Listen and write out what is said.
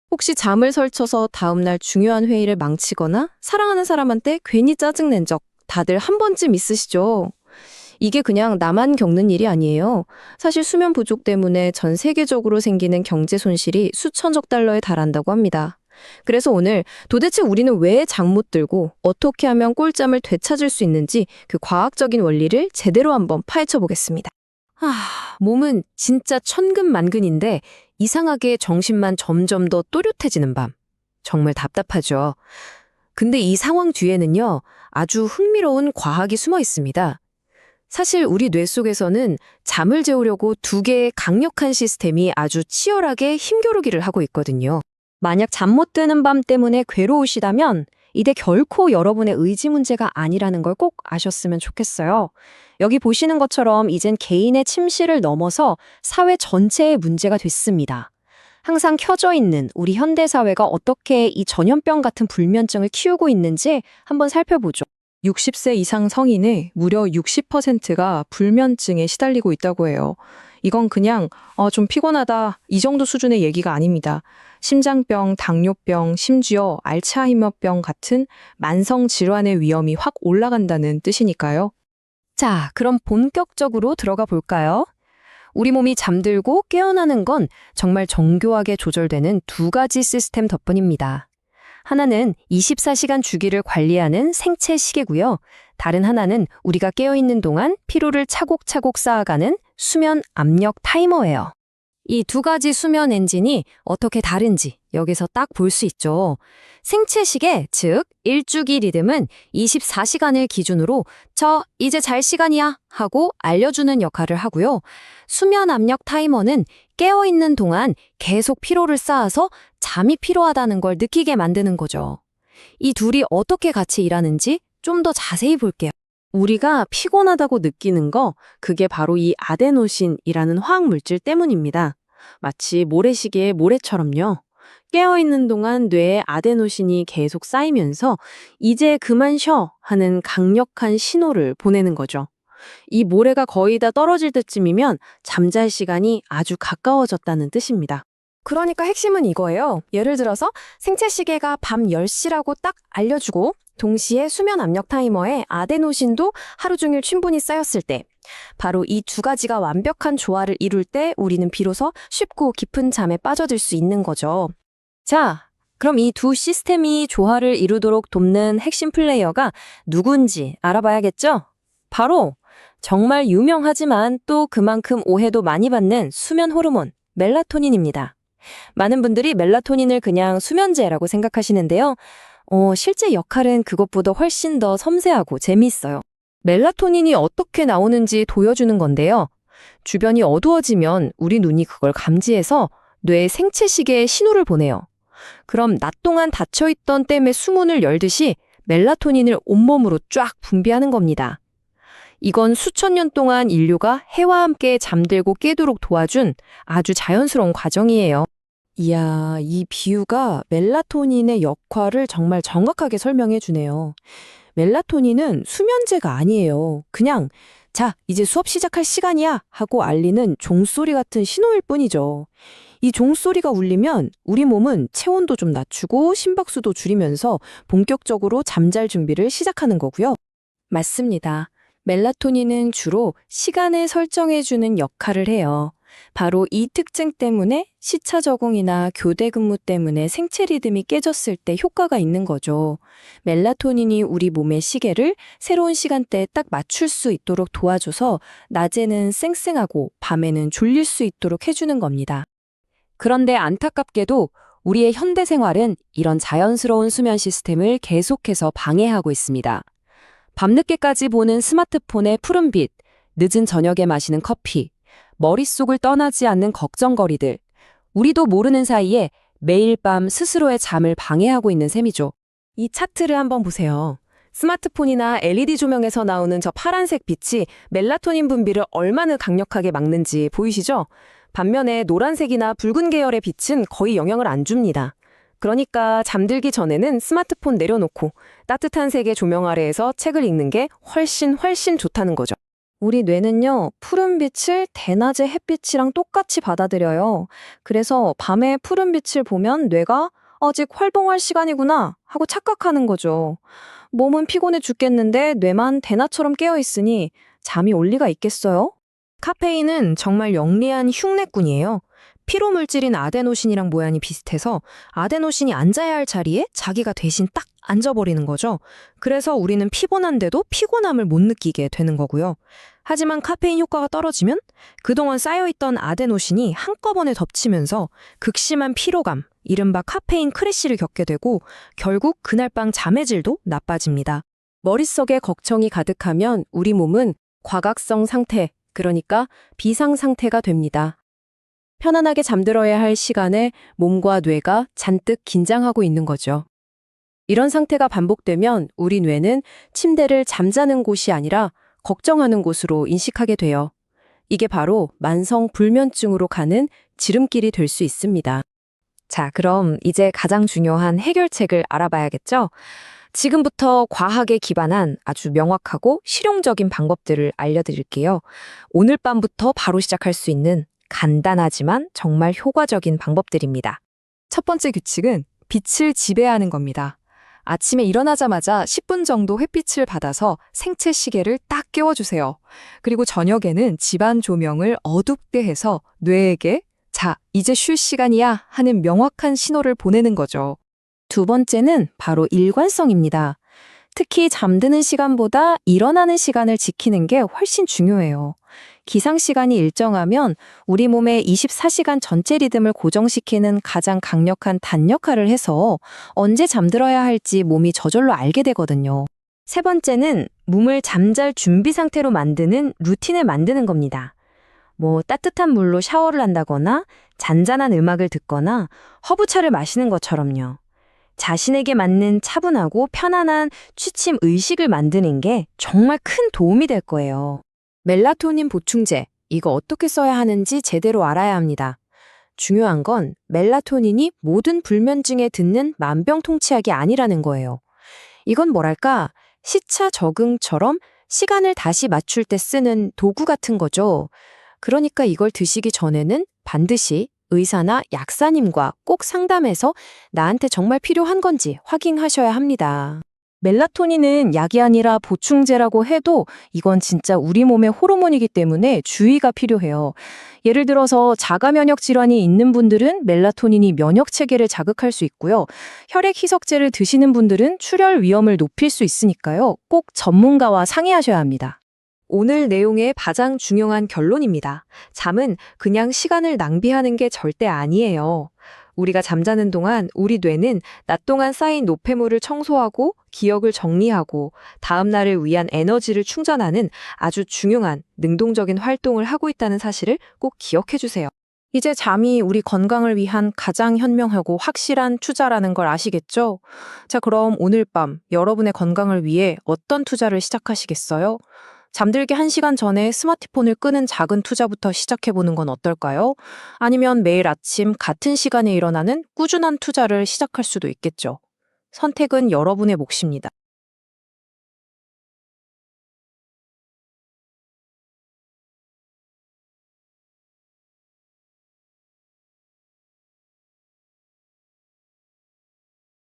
혹시 잠을 설쳐서 다음날 중요한 회의를 망치거나 사랑하는 사람한테 괜히 짜증낸 적 다들 한 번쯤 있으시죠? 이게 그냥 나만 겪는 일이 아니에요. 사실 수면 부족 때문에 전 세계적으로 생기는 경제 손실이 수천억 달러에 달한다고 합니다. 그래서 오늘 도대체 우리는 왜 잠 못 들고 어떻게 하면 꿀잠을 되찾을 수 있는지 그 과학적인 원리를 제대로 한번 파헤쳐 보겠습니다. 몸은 진짜 천근만근인데 이상하게 정신만 점점 더 또렷해지는 밤. 정말 답답하죠. 근데 이 상황 뒤에는요, 아주 흥미로운 과학이 숨어 있습니다. 사실 우리 뇌 속에서는 잠을 재우려고 두 개의 강력한 시스템이 아주 치열하게 힘겨루기를 하고 있거든요. 만약 잠 못 드는 밤 때문에 괴로우시다면 이게 결코 여러분의 의지 문제가 아니라는 걸 꼭 아셨으면 좋겠어요. 여기 보시는 것처럼 이젠 개인의 침실을 넘어서 사회 전체의 문제가 됐습니다. 항상 켜져 있는 우리 현대사회가 어떻게 이 전염병 같은 불면증을 키우고 있는지 한번 살펴보죠. 60세 이상 성인의 무려 60%가 불면증에 시달리고 있다고 해요. 이건 그냥 좀 피곤하다 이 정도 수준의 얘기가 아닙니다. 심장병, 당뇨병, 심지어 알츠하이머병 같은 만성 질환의 위험이 확 올라간다는 뜻이니까요. 자, 그럼 본격적으로 들어가 볼까요? 우리 몸이 잠들고 깨어나는 건 정말 정교하게 조절되는 두 가지 시스템 덕분입니다. 하나는 24시간 주기를 관리하는 생체 시계고요. 다른 하나는 우리가 깨어있는 동안 피로를 차곡차곡 쌓아가는 수면 압력 타이머예요. 이 두 가지 수면 엔진이 어떻게 다른지 여기서 딱 볼 수 있죠. 생체 시계, 즉 일주기 리듬은 24시간을 기준으로 이제 잘 시간이야 하고 알려주는 역할을 하고요. 수면 압력 타이머는 깨어있는 동안 계속 피로를 쌓아서 잠이 필요하다는 걸 느끼게 만드는 거죠. 이 둘이 어떻게 같이 일하는지 좀 더 자세히 볼게요. 우리가 피곤하다고 느끼는 거, 그게 바로 이 아데노신이라는 화학물질 때문입니다. 마치 모래시계의 모래처럼요. 깨어있는 동안 뇌에 아데노신이 계속 쌓이면서 이제 그만 쉬어 하는 강력한 신호를 보내는 거죠. 이 모래가 거의 다 떨어질 때쯤이면 잠잘 시간이 아주 가까워졌다는 뜻입니다. 그러니까 핵심은 이거예요. 예를 들어서 생체 시계가 밤 10시라고 딱 알려주고 동시에 수면 압력 타이머에 아데노신도 하루 종일 충분히 쌓였을 때 바로 이 두 가지가 완벽한 조화를 이룰 때 우리는 비로소 쉽고 깊은 잠에 빠져들 수 있는 거죠. 자, 그럼 이 두 시스템이 조화를 이루도록 돕는 핵심 플레이어가 누군지 알아봐야겠죠? 바로 정말 유명하지만 또 그만큼 오해도 많이 받는 수면 호르몬, 멜라토닌입니다. 많은 분들이 멜라토닌을 그냥 수면제라고 생각하시는데요. 실제 역할은 그것보다 훨씬 더 섬세하고 재미있어요. 멜라토닌이 어떻게 나오는지 보여주는 건데요. 주변이 어두워지면 우리 눈이 그걸 감지해서 뇌의 생체 시계에 신호를 보내요. 그럼 낮 동안 닫혀있던 댐의 수문을 열듯이 멜라토닌을 온몸으로 쫙 분비하는 겁니다. 이건 수천 년 동안 인류가 해와 함께 잠들고 깨도록 도와준 아주 자연스러운 과정이에요. 이야, 이 비유가 멜라토닌의 역할을 정말 정확하게 설명해 주네요. 멜라토닌은 수면제가 아니에요. 그냥 자, 이제 수업 시작할 시간이야 하고 알리는 종소리 같은 신호일 뿐이죠. 이 종소리가 울리면 우리 몸은 체온도 좀 낮추고 심박수도 줄이면서 본격적으로 잠잘 준비를 시작하는 거고요. 맞습니다. 멜라토닌은 주로 시간을 설정해주는 역할을 해요. 바로 이 특징 때문에 시차 적응이나 교대 근무 때문에 생체 리듬이 깨졌을 때 효과가 있는 거죠. 멜라토닌이 우리 몸의 시계를 새로운 시간대에 딱 맞출 수 있도록 도와줘서 낮에는 쌩쌩하고 밤에는 졸릴 수 있도록 해주는 겁니다. 그런데 안타깝게도 우리의 현대 생활은 이런 자연스러운 수면 시스템을 계속해서 방해하고 있습니다. 밤늦게까지 보는 스마트폰의 푸른빛, 늦은 저녁에 마시는 커피, 머릿속을 떠나지 않는 걱정거리들, 우리도 모르는 사이에 매일 밤 스스로의 잠을 방해하고 있는 셈이죠. 이 차트를 한번 보세요. 스마트폰이나 LED 조명에서 나오는 저 파란색 빛이 멜라토닌 분비를 얼마나 강력하게 막는지 보이시죠? 반면에 노란색이나 붉은 계열의 빛은 거의 영향을 안 줍니다. 그러니까 잠들기 전에는 스마트폰 내려놓고 따뜻한 색의 조명 아래에서 책을 읽는 게 훨씬 좋다는 거죠. 우리 뇌는요, 푸른빛을 대낮의 햇빛이랑 똑같이 받아들여요. 그래서 밤에 푸른빛을 보면 뇌가 아직 활동할 시간이구나 하고 착각하는 거죠. 몸은 피곤해 죽겠는데 뇌만 대낮처럼 깨어 있으니 잠이 올 리가 있겠어요? 카페인은 정말 영리한 흉내꾼이에요. 피로 물질인 아데노신이랑 모양이 비슷해서 아데노신이 앉아야 할 자리에 자기가 대신 딱 앉아버리는 거죠. 그래서 우리는 피곤한데도 피곤함을 못 느끼게 되는 거고요. 하지만 카페인 효과가 떨어지면 그동안 쌓여있던 아데노신이 한꺼번에 덮치면서 극심한 피로감, 이른바 카페인 크래시를 겪게 되고 결국 그날 밤 잠의 질도 나빠집니다. 머릿속에 걱정이 가득하면 우리 몸은 과각성 상태, 그러니까 비상 상태가 됩니다. 편안하게 잠들어야 할 시간에 몸과 뇌가 잔뜩 긴장하고 있는 거죠. 이런 상태가 반복되면 우리 뇌는 침대를 잠자는 곳이 아니라 걱정하는 곳으로 인식하게 돼요. 이게 바로 만성 불면증으로 가는 지름길이 될 수 있습니다. 자, 그럼 이제 가장 중요한 해결책을 알아봐야겠죠? 지금부터 과학에 기반한 아주 명확하고 실용적인 방법들을 알려드릴게요. 오늘 밤부터 바로 시작할 수 있는 간단하지만 정말 효과적인 방법들입니다. 첫 번째 규칙은 빛을 지배하는 겁니다. 아침에 일어나자마자 10분 정도 햇빛을 받아서 생체 시계를 딱 깨워주세요. 그리고 저녁에는 집안 조명을 어둡게 해서 뇌에게 자, 이제 쉴 시간이야 하는 명확한 신호를 보내는 거죠. 두 번째는 바로 일관성입니다. 특히 잠드는 시간보다 일어나는 시간을 지키는 게 훨씬 중요해요. 기상시간이 일정하면 우리 몸의 24시간 전체 리듬을 고정시키는 가장 강력한 단 역할을 해서 언제 잠들어야 할지 몸이 저절로 알게 되거든요. 세 번째는 몸을 잠잘 준비 상태로 만드는 루틴을 만드는 겁니다. 따뜻한 물로 샤워를 한다거나 잔잔한 음악을 듣거나 허브차를 마시는 것처럼요. 자신에게 맞는 차분하고 편안한 취침 의식을 만드는 게 정말 큰 도움이 될 거예요. 멜라토닌 보충제, 이거 어떻게 써야 하는지 제대로 알아야 합니다. 중요한 건 멜라토닌이 모든 불면증에 듣는 만병통치약이 아니라는 거예요. 이건 뭐랄까, 시차 적응처럼 시간을 다시 맞출 때 쓰는 도구 같은 거죠. 그러니까 이걸 드시기 전에는 반드시 의사나 약사님과 꼭 상담해서 나한테 정말 필요한 건지 확인하셔야 합니다. 멜라토닌은 약이 아니라 보충제라고 해도 이건 진짜 우리 몸의 호르몬이기 때문에 주의가 필요해요. 예를 들어서 자가 면역 질환이 있는 분들은 멜라토닌이 면역 체계를 자극할 수 있고요. 혈액 희석제를 드시는 분들은 출혈 위험을 높일 수 있으니까요. 꼭 전문가와 상의하셔야 합니다. 오늘 내용의 가장 중요한 결론입니다. 잠은 그냥 시간을 낭비하는 게 절대 아니에요. 우리가 잠자는 동안 우리 뇌는 낮 동안 쌓인 노폐물을 청소하고 기억을 정리하고 다음 날을 위한 에너지를 충전하는 아주 중요한 능동적인 활동을 하고 있다는 사실을 꼭 기억해 주세요. 이제 잠이 우리 건강을 위한 가장 현명하고 확실한 투자라는 걸 아시겠죠? 자, 그럼 오늘 밤 여러분의 건강을 위해 어떤 투자를 시작하시겠어요? 잠들기 1시간 전에 스마트폰을 끄는 작은 투자부터 시작해보는 건 어떨까요? 아니면 매일 아침 같은 시간에 일어나는 꾸준한 투자를 시작할 수도 있겠죠. 선택은 여러분의 몫입니다.